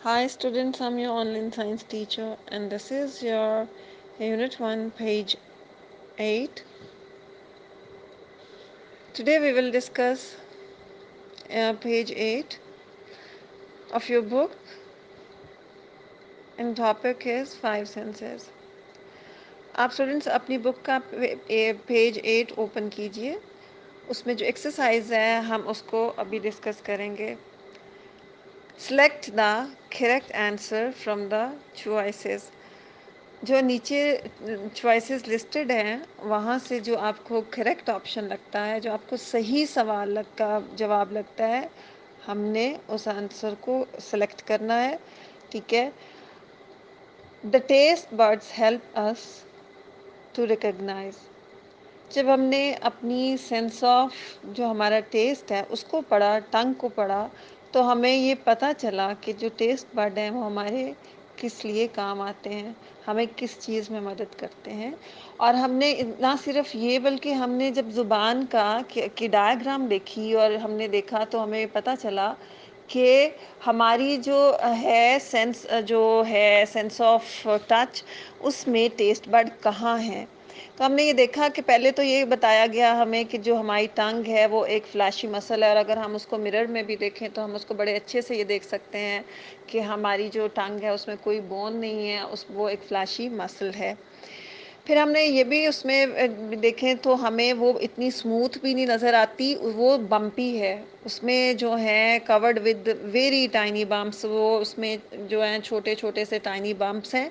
Hi students, I'm your online science teacher and this is your Unit 1, page 8. Today we will discuss page 8 of your book and topic is 5 senses. आप students अपनी book का page 8 open कीजिए। उसमें जो exercise है हम उसको अभी डिस्कस करेंगे। Select the correct answer from the choices. जो नीचे चॉइसेस लिस्टेड हैं वहाँ से जो आपको करेक्ट ऑप्शन लगता है, जो आपको सही सवाल का जवाब लगता है, हमने उस आंसर को सेलेक्ट करना है। ठीक है। The taste buds help us to recognise. जब हमने अपनी सेंस ऑफ जो हमारा टेस्ट है उसको पढ़ा, टंग को पढ़ा, तो हमें ये पता चला कि जो टेस्ट बर्ड हैं वो हमारे किस लिए काम आते हैं, हमें किस चीज़ में मदद करते हैं। और हमने ना सिर्फ ये बल्कि हमने जब ज़ुबान का की डायग्राम देखी और हमने देखा तो हमें पता चला कि हमारी जो है सेंस जो है सेंस ऑफ टच, उसमें टेस्ट बर्ड कहाँ है। तो हमने ये देखा कि पहले तो ये बताया गया हमें कि जो हमारी टंग है वो एक फ्लैशी मसल है और अगर हम उसको मिरर में भी देखें तो हम उसको बड़े अच्छे से ये देख सकते हैं कि हमारी जो टंग है उसमें कोई बोन नहीं है, उस वो एक फ्लैशी मसल है। फिर हमने ये भी उसमें देखें तो हमें वो इतनी स्मूथ भी नहीं नज़र आती, वो बम्पी है। उसमें जो है covered with very tiny bumps, वो उसमें जो हैं छोटे-छोटे से टाइनी बम्प्स हैं।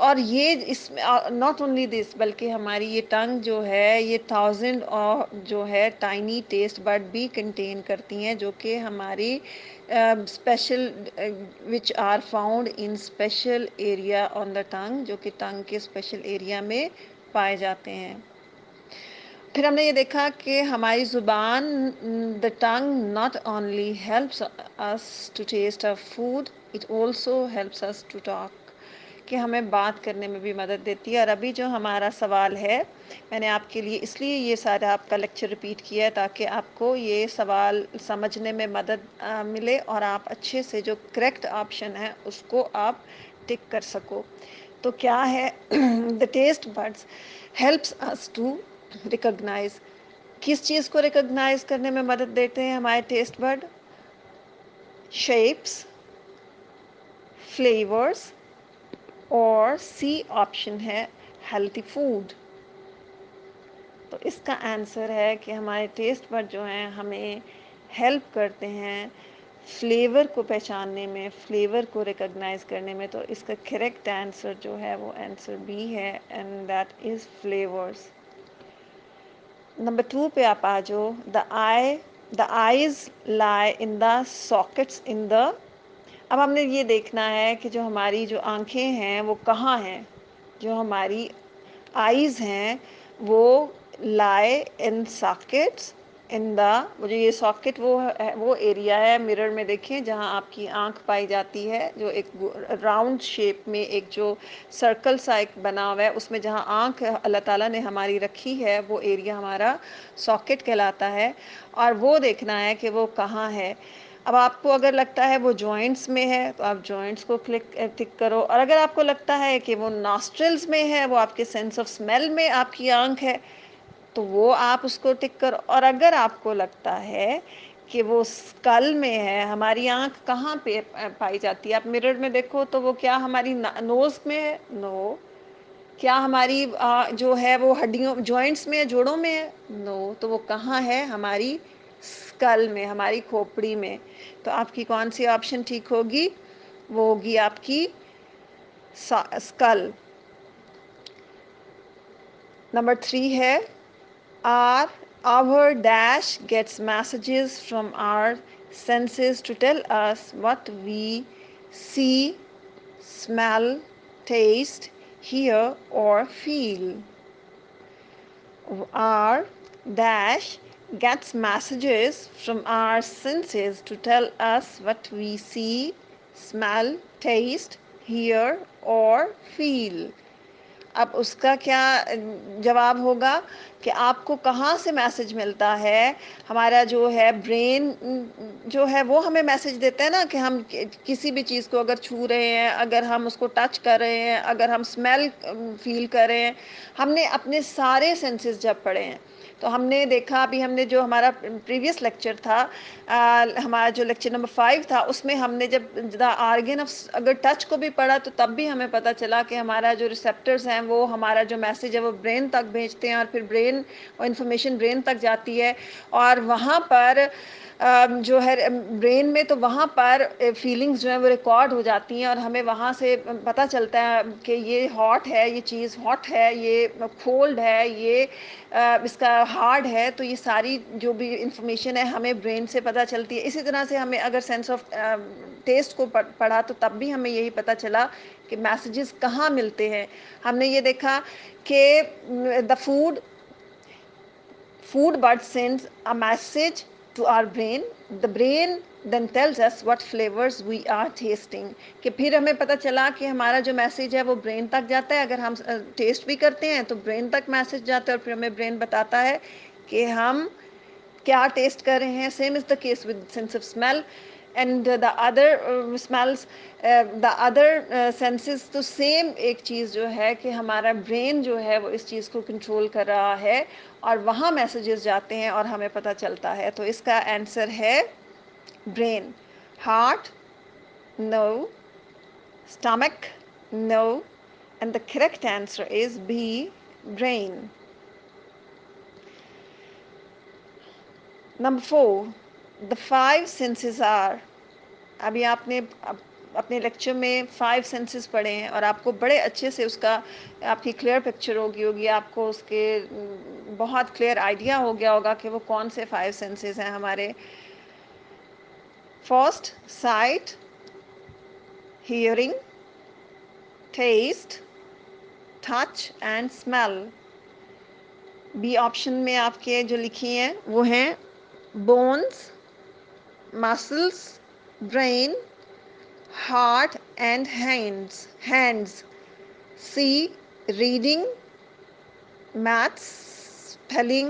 और ये इसमें नॉट ओनली दिस बल्कि हमारी ये टंग जो है ये 1000 और जो है टाइनी टेस्ट बड भी कंटेन करती हैं, जो कि हमारी special which are found in special area on the tongue, जो कि टंग के स्पेशल एरिया में पाए जाते हैं। फिर हमने ये देखा कि हमारी ज़ुबान, the tongue not only helps us to taste a food, it also helps us to talk, कि हमें बात करने में भी मदद देती है। और अभी जो हमारा सवाल है, मैंने आपके लिए इसलिए ये सारा आपका लेक्चर रिपीट किया है ताकि आपको ये सवाल समझने में मदद मिले और आप अच्छे से जो करेक्ट ऑप्शन है उसको आप टिक कर सको। तो क्या है the taste buds helps us to recognise. किस चीज़ को रिकॉग्नाइज करने में मदद देते हैं हमारे टेस्ट बड? शेप्स, फ्लेवर्स, और सी ऑप्शन है हेल्थी फूड। तो इसका आंसर है कि हमारे टेस्ट बड जो हैं हमें हेल्प करते हैं फ्लेवर को पहचानने में, फ्लेवर को रिकॉग्नाइज करने में। तो इसका करेक्ट आंसर जो है वो आंसर बी है and that is flavours. Number 2 पे आप आ जाओ। The eyes lie in the sockets in the. अब हमने ये देखना है कि जो हमारी जो आंखें हैं वो कहाँ हैं। जो हमारी आईज हैं वो लाई इन सॉकेट्स इन द। मुझे ये सॉकेट वो एरिया है, मिरर में देखें जहाँ आपकी आंख पाई जाती है, जो एक राउंड शेप में एक जो सर्कल सा एक बना हुआ है, उसमें जहाँ आंख अल्लाह ताला ने हमारी रखी है वो एरिया हमारा सॉकेट कहलाता है। और वो देखना है कि वो कहाँ है। अब आपको अगर लगता है वो जॉइंट्स में है तो आप जॉइंट्स को टिक करो, और अगर आपको लगता है कि वो नॉस्ट्रल्स में है, वो आपके सेंस ऑफ स्मेल में आपकी आंख है, तो वो आप उसको टिक करो। और अगर आपको लगता है कि वो स्कल में है, हमारी आंख कहाँ पे पाई जाती है, आप मिरर में देखो तो वो क्या हमारी नोज में है? नो। क्या हमारी जो है वो हड्डियों जॉइंट्स में है, जोड़ों में है? नो। तो वो कहाँ है? हमारी स्कल में, हमारी खोपड़ी में। तो आपकी कौन सी ऑप्शन ठीक होगी? वो होगी आपकी स्कल। नंबर 3 है our dash gets messages from our senses to tell us what we see, smell, taste, hear or feel. Our dash gets messages from our senses to tell us what we see, smell, taste, hear or feel. अब उसका क्या जवाब होगा कि आपको कहाँ से message मिलता है। हमारा जो है ब्रेन जो है वो हमें मैसेज देता है ना कि हम किसी भी चीज़ को अगर छू रहे हैं, अगर हम उसको टच कर रहे हैं, अगर हम स्मेल फील कर रहे हैं, हमने अपने सारे सेंसेस जब पढ़े हैं तो हमने देखा, अभी हमने जो हमारा प्रीवियस लेक्चर था, हमारा जो लेक्चर नंबर 5 था, उसमें हमने जब द आर्गन ऑफ अगर टच को भी पढ़ा तो तब भी हमें पता चला कि हमारा जो रिसेप्टर्स हैं वो हमारा जो मैसेज है वो ब्रेन तक भेजते हैं और फिर ब्रेन और इन्फॉर्मेशन ब्रेन तक जाती है और वहाँ पर जो है ब्रेन में, तो वहाँ पर फीलिंग्स जो है वो रिकॉर्ड हो जाती हैं और हमें वहाँ से पता चलता है कि ये हॉट है, ये चीज़ हॉट है, ये कोल्ड है, ये इसका हार्ड है। तो ये सारी जो भी इंफॉर्मेशन है हमें ब्रेन से पता चलती है। इसी तरह से हमें अगर सेंस ऑफ टेस्ट को पढ़ा तो तब भी हमें यही पता चला कि मैसेजेस कहाँ मिलते हैं। हमने ये देखा कि the food bud sends a message to our brain. The brain then tells us what flavors we are tasting. कि फिर हमें पता चला कि हमारा जो मैसेज है वो ब्रेन तक जाता है। अगर हम टेस्ट भी करते हैं तो ब्रेन तक मैसेज जाता है और फिर हमें ब्रेन बताता है कि हम क्या टेस्ट कर रहे हैं। Same is the case with sense of smell and the other smells, the other senses. तो सेम एक चीज़ जो है कि हमारा ब्रेन जो है वो इस चीज़ को कंट्रोल कर रहा है और वहाँ मैसेजेस जाते हैं और हमें पता चलता है। तो इसका आंसर है brain. Heart no, stomach no, and the correct answer is B, brain. Number 4, the 5 senses are. अभी आपने अपने लेक्चर में 5 सेंसेस पढ़े हैं और आपको बड़े अच्छे से उसका आपकी क्लियर पिक्चर होगी, आपको उसके बहुत क्लियर आइडिया हो गया होगा कि वो कौन से 5 सेंसेस हैं हमारे। First, sight, hearing, taste, touch and smell. B option में आपके जो लिखी हैं वो हैं bones, muscles, brain, heart and hands. C, reading, maths, spelling,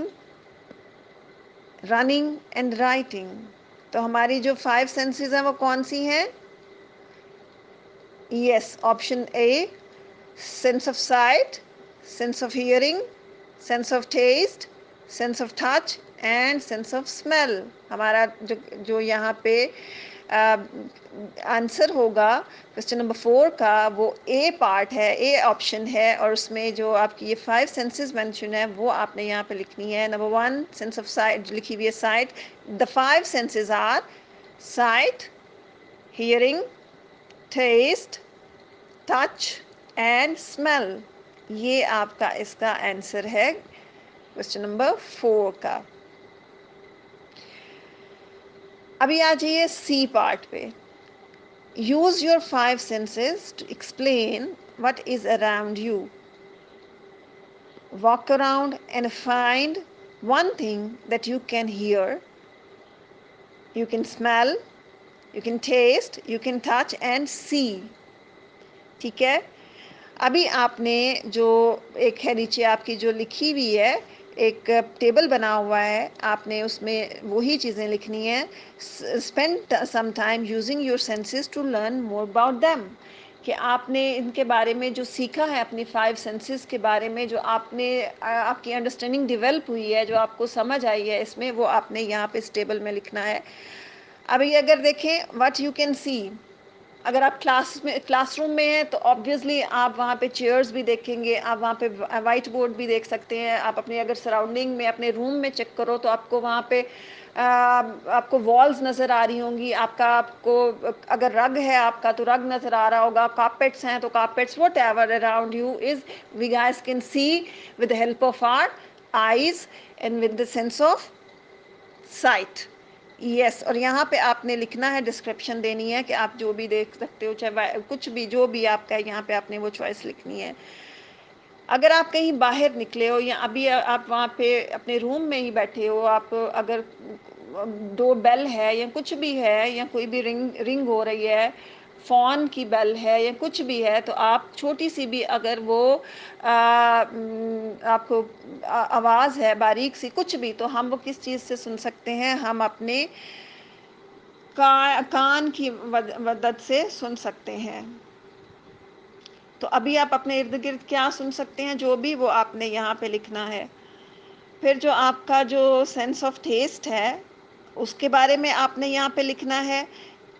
running and writing. तो हमारी जो 5 सेंसेस हैं वो कौन सी हैं? Yes, option A, sense of sight, sense of hearing, sense of taste, sense of touch and sense of smell. हमारा जो यहाँ पे आंसर होगा क्वेश्चन नंबर 4 का वो ए पार्ट है, ए ऑप्शन है और उसमें जो आपकी ये 5 सेंसेस मेंशन है वो आपने यहाँ पे लिखनी है। नंबर 1 सेंस ऑफ साइट लिखी हुई है, sight. The 5 senses are sight, hearing, taste, touch and smell. ये आपका इसका आंसर है क्वेश्चन नंबर 4 का। अभी आ जाइए सी पार्ट पे। use your 5 senses to explain what is around you. Walk around and find one thing that you can hear, you can smell, you can taste, you can touch and see. ठीक है। अभी आपने जो एक है नीचे आपकी जो लिखी हुई है, एक टेबल बना हुआ है, आपने उसमें वही चीज़ें लिखनी है। Spend some time using your senses to learn more about them. कि आपने इनके बारे में जो सीखा है, अपनी 5 सेंसेस के बारे में जो आपने आपकी अंडरस्टैंडिंग डेवलप हुई है, जो आपको समझ आई है इसमें, वो आपने यहाँ पे इस टेबल में लिखना है। अभी अगर देखें व्हाट यू कैन सी, अगर आप क्लासरूम में हैं तो ऑब्वियसली आप वहाँ पे चेयर्स भी देखेंगे, आप वहाँ पे वाइट बोर्ड भी देख सकते हैं। आप अपने अगर सराउंडिंग में अपने रूम में चेक करो तो आपको वहाँ पे आपको वॉल्स नज़र आ रही होंगी। आपको अगर रग है आपका तो रग नज़र आ रहा होगा, कारपेट्स हैं तो carpets, whatever around you is, we guys can see with the help of our eyes and with the sense of sight. Yes, और यहाँ पे आपने लिखना है, डिस्क्रिप्शन देनी है कि आप जो भी देख सकते हो, चाहे कुछ भी जो भी आपका है, यहाँ पे आपने वो चॉइस लिखनी है। अगर आप कहीं बाहर निकले हो या अभी आप वहाँ पे अपने रूम में ही बैठे हो, आप अगर डोर बेल है या कुछ भी है या कोई भी रिंग हो रही है फ़ोन की बेल है या कुछ भी है, तो आप छोटी-सी भी अगर वो आपको आवाज़ है बारीक-सी कुछ भी, तो हम वो किस चीज़ से सुन सकते हैं? हम अपने कान की मदद से सुन सकते हैं। तो अभी आप अपने इर्द-गिर्द क्या सुन सकते हैं, जो भी वो आपने यहाँ पे लिखना है। फिर जो आपका जो सेंस ऑफ टेस्ट है, उसके बारे में आपने यहाँ पे लिखना है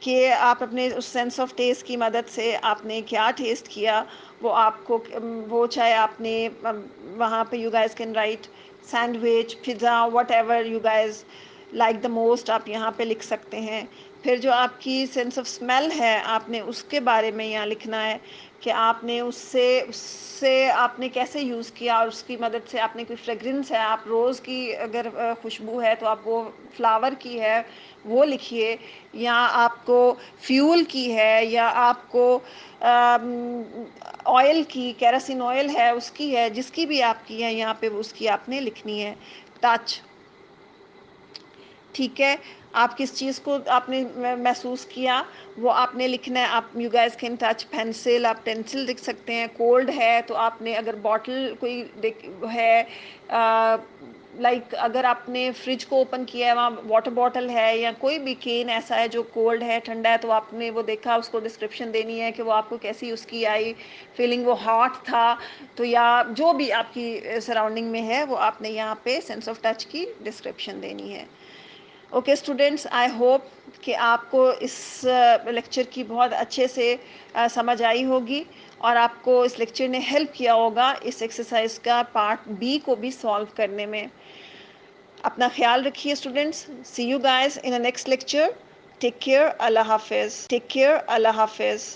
कि आप अपने उस सेंस ऑफ टेस्ट की मदद से आपने क्या टेस्ट किया, वो आपको वो चाहे आपने वहाँ पे you guys can write sandwich, pizza, whatever you guys like the most आप यहाँ पे लिख सकते हैं। फिर जो आपकी सेंस ऑफ स्मेल है, आपने उसके बारे में यहाँ लिखना है कि आपने उससे उससे आपने कैसे यूज़ किया और उसकी मदद से आपने कोई फ्रेग्रेंस है, आप रोज़ की अगर खुशबू है तो आप वो फ्लावर की है, वो लिखिए, या आपको फ्यूल की है, या आपको ऑयल की केरोसिन ऑयल है उसकी है, जिसकी भी आपकी है यहाँ पे उसकी आपने लिखनी है। टच, ठीक है? आप किस चीज़ को आपने महसूस किया, वो आपने लिखना है। आप you guys can touch pencil, आप पेंसिल लिख सकते हैं। कोल्ड है तो आपने अगर बॉटल कोई है लाइक अगर आपने फ्रिज को ओपन किया है, वहाँ वाटर बॉटल है या कोई भी केन ऐसा है जो कोल्ड है, ठंडा है, तो आपने वो देखा, उसको डिस्क्रिप्शन देनी है कि वो आपको कैसी उसकी आई फीलिंग, वो हॉट था, तो या जो भी आपकी सराउंडिंग में है, वो आपने यहाँ पे सेंस ऑफ टच की डिस्क्रिप्शन देनी है। ओके स्टूडेंट्स, आई होप कि आपको इस लेक्चर की बहुत अच्छे से समझ आई होगी और आपको इस लेक्चर ने हेल्प किया होगा इस एक्सरसाइज का पार्ट बी को भी सॉल्व करने में। अपना ख्याल रखिए students. See you guys in the next lecture. Take care, अल्लाह हाफिज। टेक केयर, अल्लाह हाफिज।